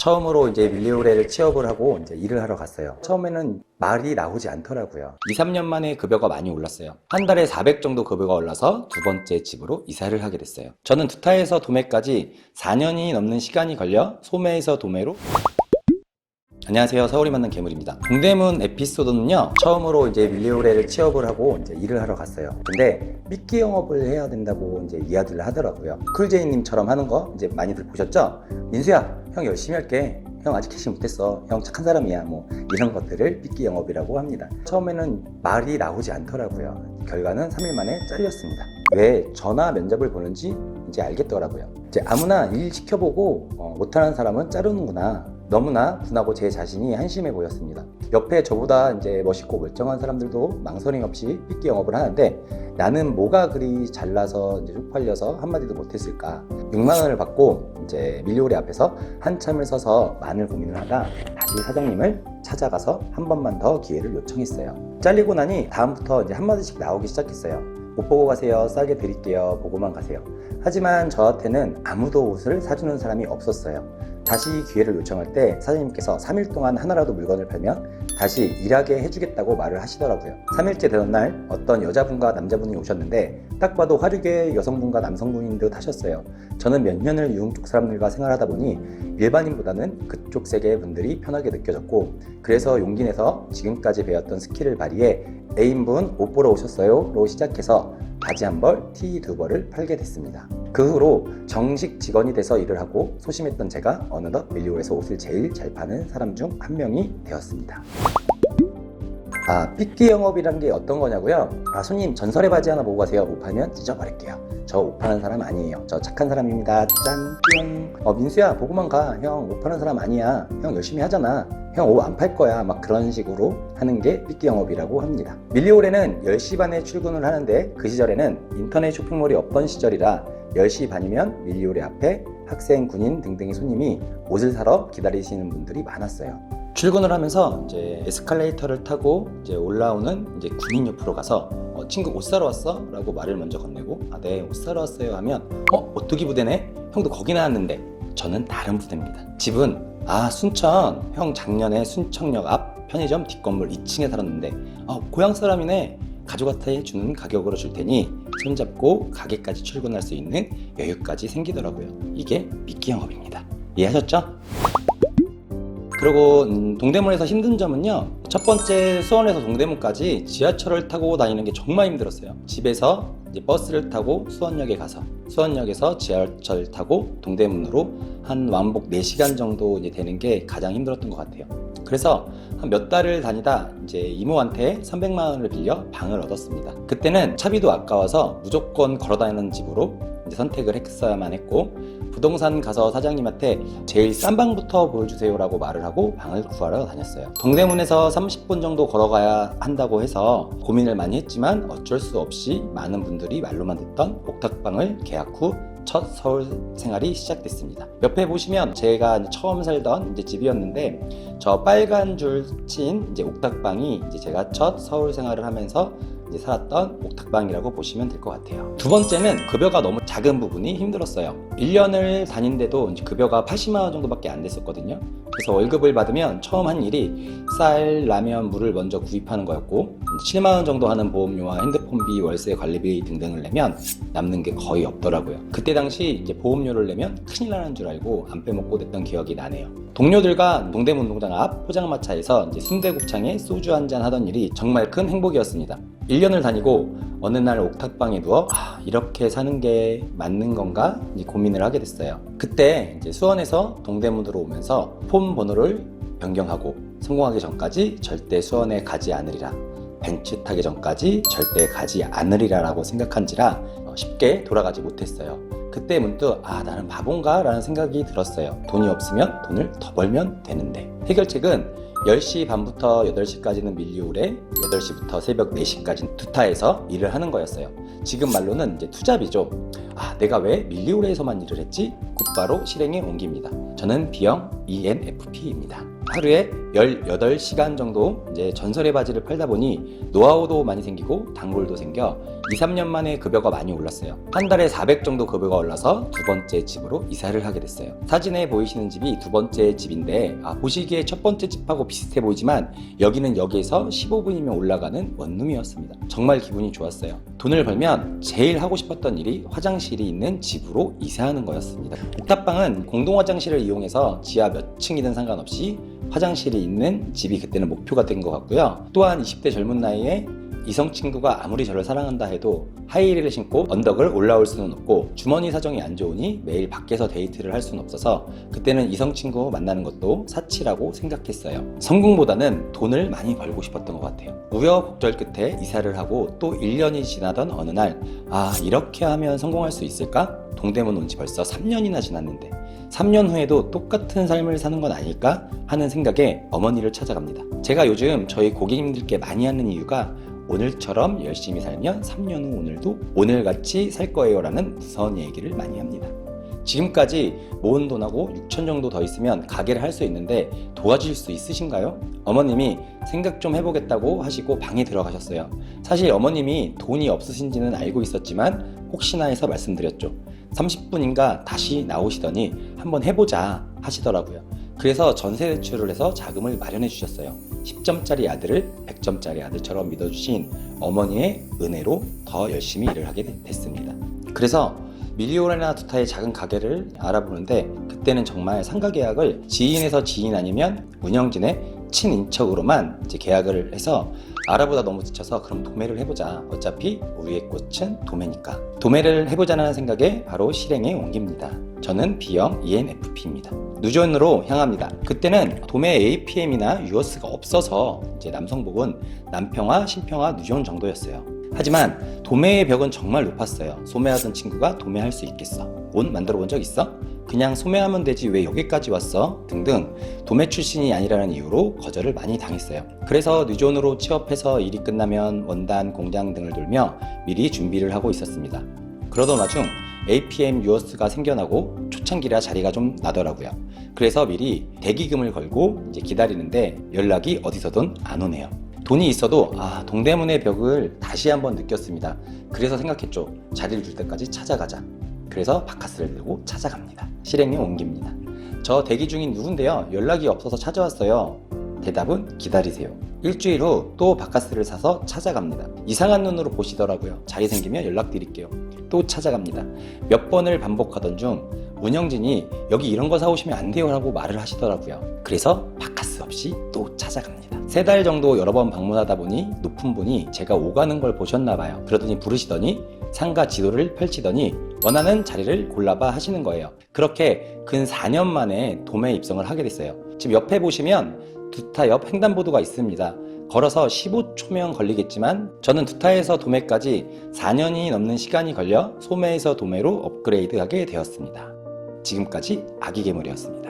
처음으로 이제 밀리오레를 취업을 하고 이제 일을 하러 갔어요. 처음에는 말이 나오지 않더라고요. 2, 3년 만에 급여가 많이 올랐어요. 한 달에 400 정도 급여가 올라서 두 번째 집으로 이사를 하게 됐어요. 저는 두타에서 도매까지 4년이 넘는 시간이 걸려 소매에서 도매로. 안녕하세요, 서울이 만난 괴물입니다. 동대문 에피소드는요, 처음으로 이제 밀리오레를 취업을 하고 이제 일을 하러 갔어요. 근데 미끼 영업을 해야 된다고 이제 이야기를 하더라고요. 쿨제이님처럼 하는 거 이제 많이들 보셨죠? 민수야, 형 열심히 할게. 형 아직 캐시 못했어. 형 착한 사람이야. 뭐 이런 것들을 미끼 영업이라고 합니다. 처음에는 말이 나오지 않더라고요. 결과는 3일 만에 잘렸습니다. 왜 전화 면접을 보는지 이제 알겠더라고요. 이제 아무나 일 시켜보고 못하는 사람은 자르는구나. 너무나 분하고 제 자신이 한심해 보였습니다. 옆에 저보다 이제 멋있고 멀쩡한 사람들도 망설임 없이 삐끼 영업을 하는데 나는 뭐가 그리 잘나서 이제 쪽팔려서 한마디도 못했을까. 6만 원을 받고 이제 밀리오레 앞에서 한참을 서서 많은 고민을 하다 다시 사장님을 찾아가서 한 번만 더 기회를 요청했어요. 잘리고 나니 다음부터 이제 한마디씩 나오기 시작했어요. 못 보고 가세요. 싸게 드릴게요. 보고만 가세요. 하지만 저한테는 아무도 옷을 사주는 사람이 없었어요. 다시 기회를 요청할 때 사장님께서 3일 동안 하나라도 물건을 팔면 다시 일하게 해주겠다고 말을 하시더라고요. 3일째 되던 날 어떤 여자분과 남자분이 오셨는데 딱 봐도 화류계 여성분과 남성분인 듯 하셨어요. 저는 몇 년을 유흥 쪽 사람들과 생활하다 보니 일반인보다는 그쪽 세계 분들이 편하게 느껴졌고, 그래서 용기 내서 지금까지 배웠던 스킬을 발휘해 애인분 옷 보러 오셨어요? 로 시작해서 바지 한 벌, 티 두 벌을 팔게 됐습니다. 그 후로 정식 직원이 돼서 일을 하고 소심했던 제가 어느덧 밀리오에서 옷을 제일 잘 파는 사람 중 한 명이 되었습니다. 삐끼 영업이란 게 어떤 거냐고요? 손님 전설의 바지 하나 보고 가세요. 못 팔면 찢어버릴게요. 저 옷 파는 사람 아니에요. 저 착한 사람입니다. 짠! 뿅! 민수야 보고만 가. 형 옷 파는 사람 아니야. 형 열심히 하잖아. 형 옷 안 팔 거야. 막 그런 식으로 하는 게 삐끼 영업이라고 합니다. 밀리오레는 10시 반에 출근을 하는데 그 시절에는 인터넷 쇼핑몰이 없던 시절이라 10시 반이면 밀리오레 앞에 학생, 군인 등등의 손님이 옷을 사러 기다리시는 분들이 많았어요. 출근을 하면서 이제 에스컬레이터를 타고 이제 올라오는 이제 군인 옆으로 가서 친구 옷 사러 왔어? 라고 말을 먼저 건네고 네, 옷 사러 왔어요 하면 오뚜기 부대네? 형도 거기 나왔는데 저는 다른 부대입니다. 집은 순천, 형 작년에 순천역 앞 편의점 뒷건물 2층에 살았는데 고향 사람이네. 가족한테 주는 가격으로 줄 테니 손잡고 가게까지 출근할 수 있는 여유까지 생기더라고요. 이게 미끼 영업입니다. 이해하셨죠? 그리고 동대문에서 힘든 점은요, 첫 번째 수원에서 동대문까지 지하철을 타고 다니는 게 정말 힘들었어요. 집에서 이제 버스를 타고 수원역에 가서 수원역에서 지하철 타고 동대문으로 한 왕복 4시간 정도 이제 되는 게 가장 힘들었던 것 같아요. 그래서 한 몇 달을 다니다 이제 이모한테 300만 원을 빌려 방을 얻었습니다. 그때는 차비도 아까워서 무조건 걸어 다니는 집으로 이제 선택을 했어야만 했고, 부동산 가서 사장님한테 제일 싼 방부터 보여주세요 라고 말을 하고 방을 구하러 다녔어요. 동대문에서 30분 정도 걸어가야 한다고 해서 고민을 많이 했지만 어쩔 수 없이 많은 분들이 말로만 듣던 옥탑방을 계약 후 첫 서울 생활이 시작됐습니다. 옆에 보시면 제가 처음 살던 이제 집이었는데 저 빨간 줄 친 이제 옥탑방이 이제 제가 첫 서울 생활을 하면서 이제 살았던 옥탑방이라고 보시면 될 것 같아요. 두 번째는 급여가 너무 작은 부분이 힘들었어요. 1년을 다닌데도 이제 급여가 80만 원 정도밖에 안 됐었거든요. 그래서 월급을 받으면 처음 한 일이 쌀, 라면, 물을 먼저 구입하는 거였고 7만 원 정도 하는 보험료와 핸드폰비, 월세, 관리비 등등을 내면 남는 게 거의 없더라고요. 그때 당시 이제 보험료를 내면 큰일 나는 줄 알고 안 빼먹고 냈던 기억이 나네요. 동료들과 동대문 운동장 앞 포장마차에서 이제 순대곱창에 소주 한잔 하던 일이 정말 큰 행복이었습니다. 1년을 다니고 어느 날 옥탑방에 누워 이렇게 사는 게 맞는 건가 고민을 하게 됐어요. 그때 이제 수원에서 동대문으로 오면서 폰 번호를 변경하고 성공하기 전까지 절대 수원에 가지 않으리라, 벤츠 타기 전까지 절대 가지 않으리라 라고 생각한지라 쉽게 돌아가지 못했어요. 그때 문득 나는 바본가? 라는 생각이 들었어요. 돈이 없으면 돈을 더 벌면 되는데. 해결책은 10시 반부터 8시까지는 밀리오레, 8시부터 새벽 4시까지는 두타에서 일을 하는 거였어요. 지금 말로는 이제 투잡이죠. 내가 왜 밀리오레에서만 일을 했지? 곧바로 실행에 옮깁니다. 저는 B형 ENFP입니다. 하루에 18시간 정도 이제 전설의 바지를 팔다 보니 노하우도 많이 생기고 단골도 생겨 2, 3년 만에 급여가 많이 올랐어요. 한 달에 400 정도 급여가 올라서 두 번째 집으로 이사를 하게 됐어요. 사진에 보이시는 집이 두 번째 집인데 보시기에 첫 번째 집하고 비슷해 보이지만 여기는 역에서 15분이면 올라가는 원룸이었습니다. 정말 기분이 좋았어요. 돈을 벌면 제일 하고 싶었던 일이 화장실이 있는 집으로 이사하는 거였습니다. 옥탑방은 공동 화장실을 이용해서 지하 몇 층이든 상관없이 화장실이 있는 집이 그때는 목표가 된 것 같고요. 또한 20대 젊은 나이에 이성 친구가 아무리 저를 사랑한다 해도 하이힐을 신고 언덕을 올라올 수는 없고 주머니 사정이 안 좋으니 매일 밖에서 데이트를 할 수는 없어서 그때는 이성 친구 만나는 것도 사치라고 생각했어요. 성공보다는 돈을 많이 벌고 싶었던 것 같아요. 우여곡절 끝에 이사를 하고 또 1년이 지나던 어느 날 이렇게 하면 성공할 수 있을까? 동대문 온 지 벌써 3년이나 지났는데 3년 후에도 똑같은 삶을 사는 건 아닐까 하는 생각에 어머니를 찾아갑니다. 제가 요즘 저희 고객님들께 많이 하는 이유가 오늘처럼 열심히 살면 3년 후 오늘도 오늘같이 살 거예요 라는 무서운 얘기를 많이 합니다. 지금까지 모은 돈하고 6천 정도 더 있으면 가게를 할 수 있는데 도와줄 수 있으신가요? 어머님이 생각 좀 해보겠다고 하시고 방에 들어가셨어요. 사실 어머님이 돈이 없으신지는 알고 있었지만 혹시나 해서 말씀드렸죠. 30분인가 다시 나오시더니 한번 해보자 하시더라고요. 그래서 전세 대출을 해서 자금을 마련해 주셨어요. 10점짜리 아들을 100점짜리 아들처럼 믿어주신 어머니의 은혜로 더 열심히 일을 하게 됐습니다. 그래서 밀리오레나 두타의 작은 가게를 알아보는데 그때는 정말 상가 계약을 지인에서 지인 아니면 운영진의 친인척으로만 이제 계약을 해서 알아보다 너무 지쳐서 그럼 도매를 해보자. 어차피 우리의 꽃은 도매니까. 도매를 해보자는 생각에 바로 실행에 옮깁니다. 저는 B형 ENFP입니다. 누전으로 향합니다. 그때는 도매 APM이나 유어스가 없어서 이제 남성복은 남평화, 신평화, 누전 정도였어요. 하지만 도매의 벽은 정말 높았어요. 소매하던 친구가 도매할 수 있겠어? 옷 만들어 본 적 있어? 그냥 소매하면 되지 왜 여기까지 왔어? 등등 도매 출신이 아니라는 이유로 거절을 많이 당했어요. 그래서 뉴존으로 취업해서 일이 끝나면 원단, 공장 등을 돌며 미리 준비를 하고 있었습니다. 그러던 와중 APM 유어스가 생겨나고 초창기라 자리가 좀 나더라고요. 그래서 미리 대기금을 걸고 이제 기다리는데 연락이 어디서든 안 오네요. 돈이 있어도 동대문의 벽을 다시 한번 느꼈습니다. 그래서 생각했죠. 자리를 줄 때까지 찾아가자. 그래서 바카스를 들고 찾아갑니다. 실행에 옮깁니다. 저 대기 중인 누군데요. 연락이 없어서 찾아왔어요. 대답은 기다리세요. 일주일 후 또 바카스를 사서 찾아갑니다. 이상한 눈으로 보시더라고요. 자리 생기면 연락드릴게요. 또 찾아갑니다. 몇 번을 반복하던 중 운영진이 여기 이런 거 사오시면 안 돼요 라고 말을 하시더라고요. 그래서 바카스 없이 또 찾아갑니다. 3달 정도 여러 번 방문하다 보니 높은 분이 제가 오가는 걸 보셨나 봐요. 그러더니 부르시더니 상가 지도를 펼치더니 원하는 자리를 골라봐 하시는 거예요. 그렇게 근 4년 만에 도매에 입성을 하게 됐어요. 지금 옆에 보시면 두타 옆 횡단보도가 있습니다. 걸어서 15초면 걸리겠지만 저는 두타에서 도매까지 4년이 넘는 시간이 걸려 소매에서 도매로 업그레이드하게 되었습니다. 지금까지 아기괴물이었습니다.